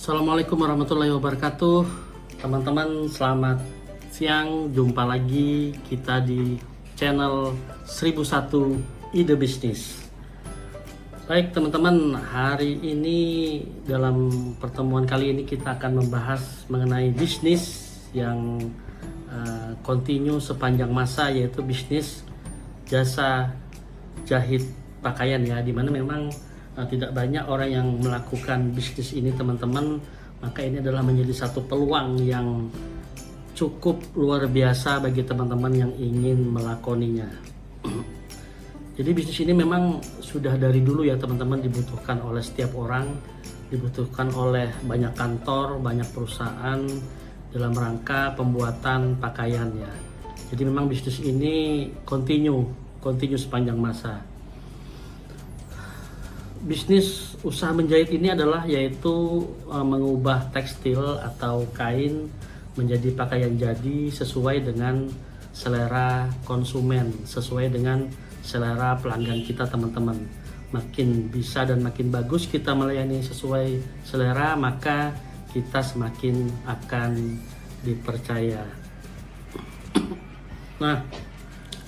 Assalamualaikum warahmatullahi wabarakatuh. Teman-teman, selamat siang. Jumpa lagi kita di channel 1001 Ide Bisnis. Baik teman-teman, hari ini dalam pertemuan kali ini kita akan membahas mengenai bisnis yang kontinu sepanjang masa, yaitu bisnis jasa jahit pakaian ya, dimana memang tidak banyak orang yang melakukan bisnis ini teman-teman. Maka ini adalah menjadi satu peluang yang cukup luar biasa bagi teman-teman yang ingin melakoninya. Jadi bisnis ini memang sudah dari dulu ya teman-teman dibutuhkan oleh setiap orang, dibutuhkan oleh banyak kantor, banyak perusahaan dalam rangka pembuatan pakaian ya. Jadi memang bisnis ini kontinu sepanjang masa. Bisnis usaha menjahit ini adalah yaitu mengubah tekstil atau kain menjadi pakaian jadi sesuai dengan selera konsumen, sesuai dengan selera pelanggan kita teman-teman. Makin bisa dan makin bagus kita melayani sesuai selera, maka kita semakin akan dipercaya. Nah,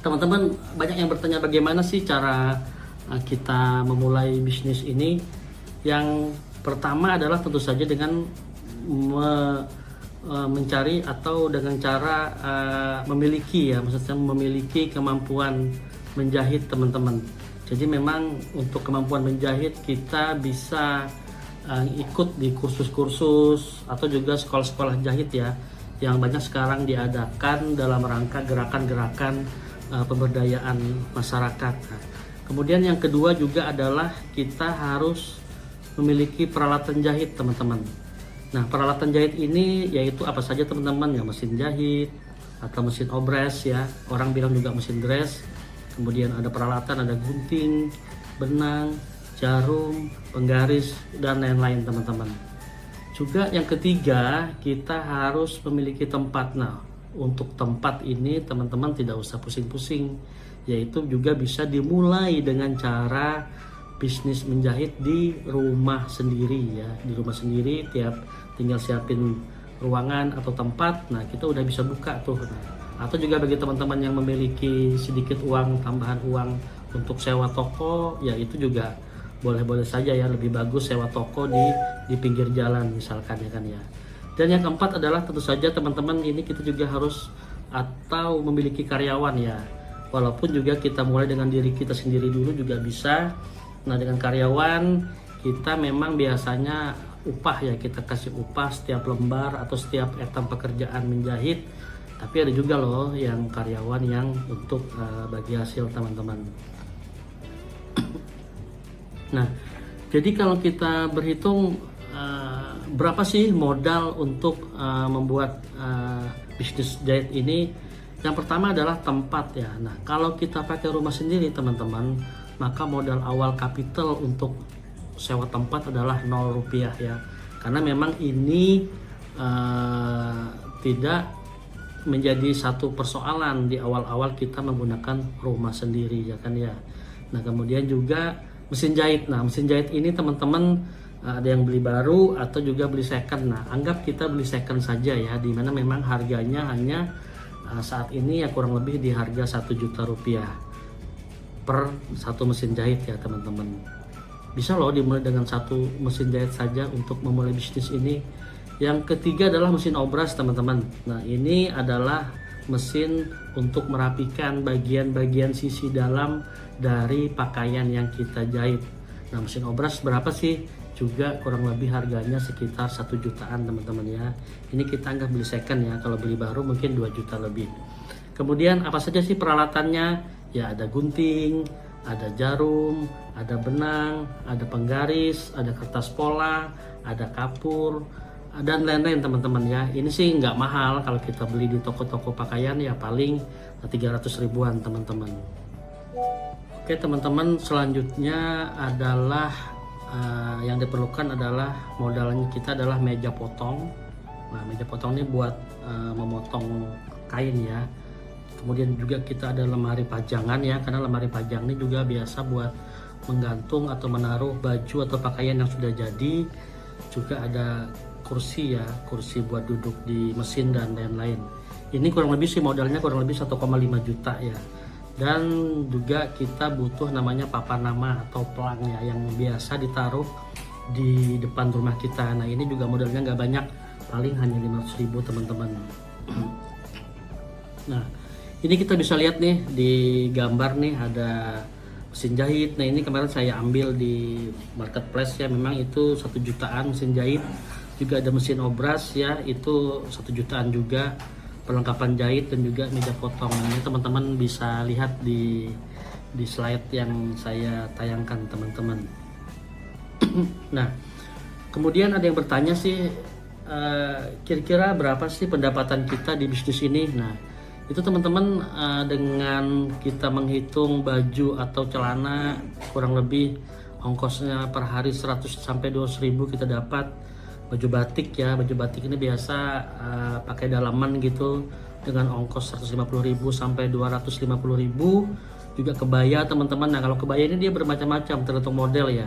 teman-teman banyak yang bertanya bagaimana sih cara kita memulai bisnis ini. Yang pertama adalah tentu saja dengan mencari atau dengan cara memiliki ya, maksudnya memiliki kemampuan menjahit teman-teman. Jadi memang untuk kemampuan menjahit kita bisa ikut di kursus-kursus atau juga sekolah-sekolah jahit ya, yang banyak sekarang diadakan dalam rangka gerakan-gerakan pemberdayaan masyarakat. Kemudian yang kedua juga adalah kita harus memiliki peralatan jahit teman-teman. Nah, peralatan jahit ini yaitu apa saja teman-teman ya, mesin jahit atau mesin obres ya, orang bilang juga mesin dress. Kemudian ada peralatan, ada gunting, benang, jarum, penggaris, dan lain-lain teman-teman. Juga yang ketiga, kita harus memiliki tempat. Nah, untuk tempat ini teman-teman tidak usah pusing-pusing, yaitu juga bisa dimulai dengan cara bisnis menjahit di rumah sendiri ya. Di rumah sendiri tinggal siapin ruangan atau tempat, nah kita udah bisa buka tuh. Atau juga bagi teman-teman yang memiliki sedikit uang, tambahan uang untuk sewa toko, ya itu juga boleh-boleh saja ya, lebih bagus sewa toko di pinggir jalan misalkan ya kan ya. Dan yang keempat adalah tentu saja teman-teman ini kita juga harus atau memiliki karyawan ya. Walaupun juga kita mulai dengan diri kita sendiri dulu juga bisa. Nah, dengan karyawan kita memang biasanya upah ya, kita kasih upah setiap lembar atau setiap etam pekerjaan menjahit. Tapi ada juga loh yang karyawan yang untuk bagi hasil teman-teman. Nah, jadi kalau kita berhitung berapa sih modal untuk membuat bisnis jahit ini? Yang pertama adalah tempat ya. Nah, kalau kita pakai rumah sendiri teman-teman, maka modal awal kapital untuk sewa tempat adalah 0 rupiah ya. Karena memang ini tidak menjadi satu persoalan di awal-awal kita menggunakan rumah sendiri ya kan ya. Nah, kemudian juga mesin jahit. Nah, mesin jahit ini teman-teman ada yang beli baru atau juga beli second. Nah, anggap kita beli second saja ya, dimana memang harganya hanya saat ini ya kurang lebih di harga 1 juta rupiah per satu mesin jahit ya teman-teman. Bisa loh dimulai dengan satu mesin jahit saja untuk memulai bisnis ini. Yang ketiga adalah mesin obras teman-teman. Nah, ini adalah mesin untuk merapikan bagian-bagian sisi dalam dari pakaian yang kita jahit. Nah, mesin obras berapa sih? Juga kurang lebih harganya sekitar 1 jutaan teman-teman ya. Ini kita anggap beli second ya, kalau beli baru mungkin 2 juta lebih. Kemudian apa saja sih peralatannya? Ya ada gunting, ada jarum, ada benang, ada penggaris, ada kertas pola, ada kapur, dan lain-lain teman-teman ya. Ini sih nggak mahal, kalau kita beli di toko-toko pakaian ya paling 300 ribuan teman-teman. Oke teman-teman, selanjutnya adalah yang diperlukan adalah modalnya kita adalah meja potong. Nah, meja potong ini buat memotong kain ya. Kemudian juga kita ada lemari pajangan ya, karena lemari pajang ini juga biasa buat menggantung atau menaruh baju atau pakaian yang sudah jadi. juga ada kursi ya, kursi buat duduk di mesin dan lain-lain. Ini kurang lebih sih modalnya kurang lebih 1,5 juta ya. Dan juga kita butuh namanya papan nama atau pelang ya, yang biasa ditaruh di depan rumah kita. Nah ini juga modalnya nggak banyak, paling hanya 500.000 teman-teman. Nah ini kita bisa lihat nih di gambar nih ada mesin jahit. Nah ini kemarin saya ambil di marketplace ya, memang itu 1 jutaan mesin jahit. Juga ada mesin obras ya, itu 1 jutaan juga, perlengkapan jahit dan juga meja potong. Ini teman-teman bisa lihat di slide yang saya tayangkan teman-teman. Nah kemudian ada yang bertanya sih, kira-kira berapa sih pendapatan kita di bisnis ini? Nah itu teman-teman, dengan kita menghitung baju atau celana, kurang lebih ongkosnya per hari 100 sampai 200.000 kita dapat. Baju batik ya, baju batik ini biasa pakai dalaman gitu dengan ongkos 150.000 sampai 250.000. Juga kebaya teman-teman. Nah kalau kebaya ini dia bermacam-macam tergantung model ya.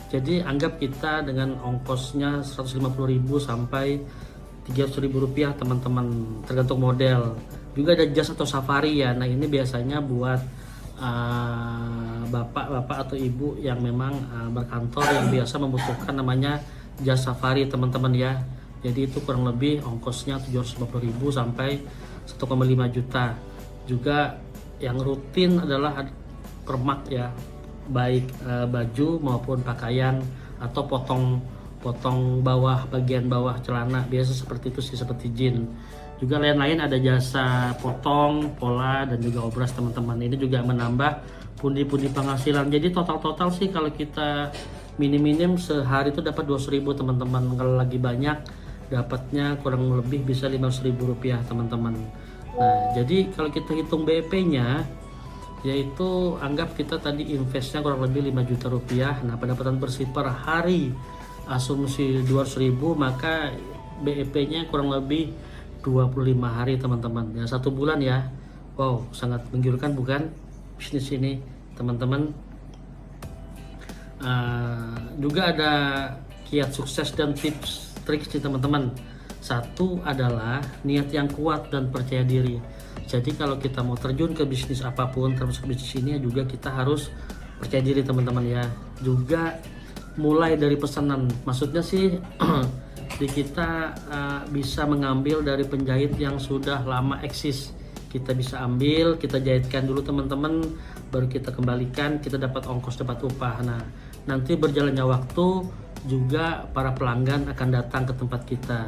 Jadi anggap kita dengan ongkosnya 150.000 sampai 300.000 rupiah teman-teman, tergantung model. Juga ada jas atau safari ya. Nah ini biasanya buat bapak-bapak atau ibu yang memang berkantor yang biasa membutuhkan namanya jas safari teman-teman ya. Jadi itu kurang lebih ongkosnya 750.000 sampai 1,5 juta. Juga yang rutin adalah permak ya, baik baju maupun pakaian atau potong bawah, bagian bawah celana, biasa seperti itu sih, seperti jin. Juga lain-lain ada jasa potong, pola, dan juga obras teman-teman. Ini juga menambah pundi-pundi penghasilan. Jadi total sih kalau kita minim sehari itu dapat 200.000 teman-teman. Kalau lagi banyak dapatnya kurang lebih bisa 500.000 rupiah teman-teman. Nah jadi kalau kita hitung BEP-nya, yaitu anggap kita tadi investnya kurang lebih 5 juta rupiah. Nah pendapatan bersih per hari asumsi 200.000, maka BEP-nya kurang lebih 25 hari teman-teman ya, 1 bulan ya. Wow, sangat menggiurkan bukan bisnis ini teman-teman. Juga ada kiat sukses dan tips trik sih teman-teman. Satu adalah niat yang kuat dan percaya diri. Jadi kalau kita mau terjun ke bisnis apapun, termasuk bisnis ini juga kita harus percaya diri teman-teman ya. Juga mulai dari pesanan, maksudnya sih di kita bisa mengambil dari penjahit yang sudah lama eksis. Kita bisa ambil, kita jahitkan dulu teman-teman, baru kita kembalikan, kita dapat ongkos, dapat upah. Nah nanti berjalannya waktu juga para pelanggan akan datang ke tempat kita.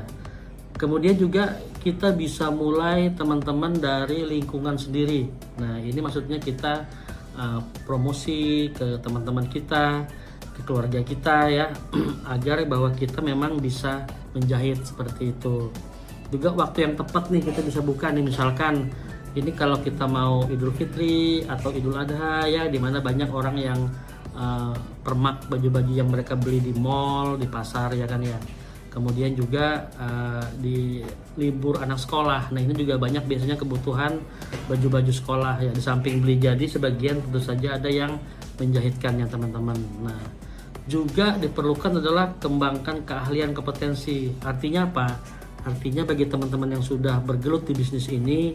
Kemudian juga kita bisa mulai teman-teman dari lingkungan sendiri. Nah ini maksudnya kita promosi ke teman-teman kita, ke keluarga kita ya, agar bahwa kita memang bisa menjahit seperti itu. Juga waktu yang tepat nih kita bisa buka nih, misalkan ini kalau kita mau Idul Fitri atau Idul Adha ya, dimana banyak orang yang permak baju-baju yang mereka beli di mall, di pasar ya kan ya. Kemudian juga di libur anak sekolah. Nah ini juga banyak biasanya kebutuhan baju-baju sekolah ya. Di samping beli jadi, sebagian tentu saja ada yang menjahitkannya teman-teman. Nah juga diperlukan adalah kembangkan keahlian kompetensi. Artinya apa? Artinya bagi teman-teman yang sudah bergelut di bisnis ini,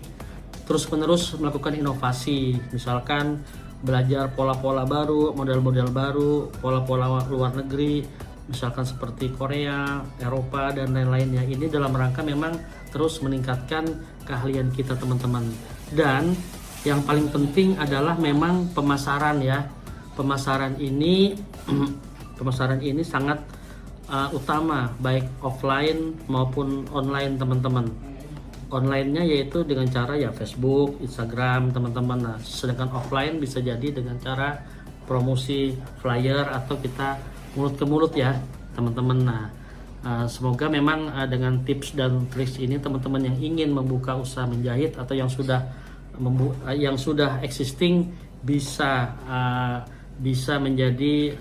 terus-menerus melakukan inovasi. Misalkan belajar pola-pola baru, model-model baru, pola-pola luar negeri, misalkan seperti Korea, Eropa, dan lain-lainnya. Ini dalam rangka memang terus meningkatkan keahlian kita teman-teman. Dan yang paling penting adalah memang pemasaran ya. Pemasaran ini sangat utama, baik offline maupun online teman-teman. Online-nya yaitu dengan cara ya Facebook, Instagram teman-teman. Nah, sedangkan offline bisa jadi dengan cara promosi flyer atau kita mulut ke mulut ya teman-teman. Nah semoga memang dengan tips dan trik ini teman-teman yang ingin membuka usaha menjahit atau yang sudah existing bisa menjadi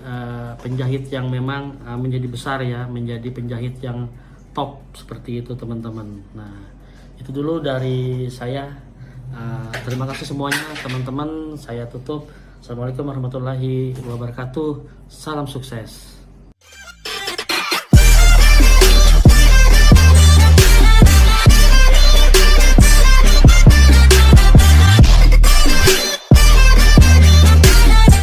penjahit yang memang menjadi besar ya, menjadi penjahit yang top seperti itu teman-teman. Nah itu dulu dari saya. Terima kasih semuanya teman-teman. Saya tutup. Assalamualaikum warahmatullahi wabarakatuh. Salam sukses.